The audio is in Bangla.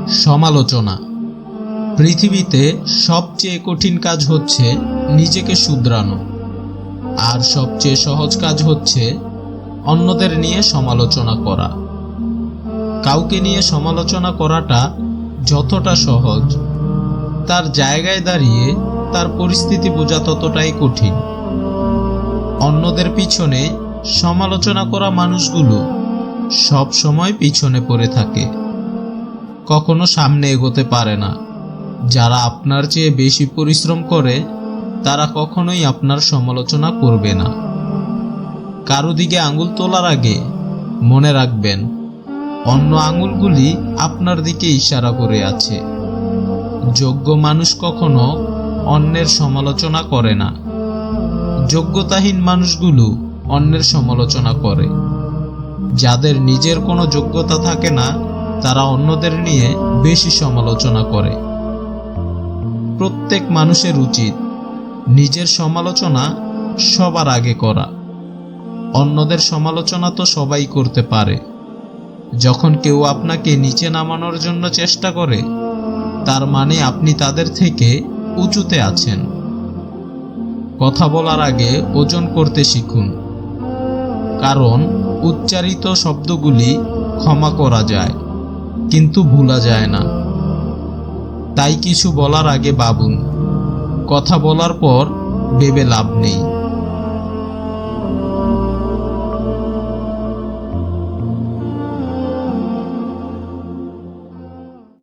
সমালোচনা। পৃথিবীতে সবচেয়ে কঠিন কাজ হচ্ছে নিজেকে শুধরানো, আর সবচেয়ে সহজ কাজ হচ্ছে অন্যদের নিয়ে সমালোচনা করা। কাউকে নিয়ে সমালোচনা করাটা যতটা সহজ, তার জায়গায় দাঁড়িয়ে তার পরিস্থিতি বোঝা ততটাই কঠিন। অন্যদের পিছনে সমালোচনা করা মানুষগুলো সব সময় পিছনে পড়ে থাকে, কখনো সামনে এগোতে পারে না। যারা আপনার চেয়ে বেশি পরিশ্রম করে তারা কখনোই আপনার সমালোচনা করবে না। কারো দিকে আঙুল তোলার আগে মনে রাখবেন, অন্য আঙুলগুলি আপনার দিকে ইশারা করে আছে। যোগ্য মানুষ কখনো অন্যের সমালোচনা করে না। যোগ্যতাহীন মানুষগুলো অন্যের সমালোচনা করে। যাদের নিজের কোনো যোগ্যতা থাকে না তারা অন্যদের নিয়ে বেশি সমালোচনা করে। প্রত্যেক মানুষের উচিত নিজের সমালোচনা সবার আগে করা। অন্যদের সমালোচনা তো সবাই করতে পারে। যখন কেউ আপনাকে নিচে নামানোর জন্য চেষ্টা করে, তার মানে আপনি তাদের থেকে উঁচুতে আছেন। কথা বলার আগে ওজন করতে শিখুন, কারণ উচ্চারিত শব্দগুলি ক্ষমা করা যায় কিন্তু ভোলা যায় না। তাই কিছু বলার আগে ভাবুন, কথা বলার পর ভেবে লাভ নেই।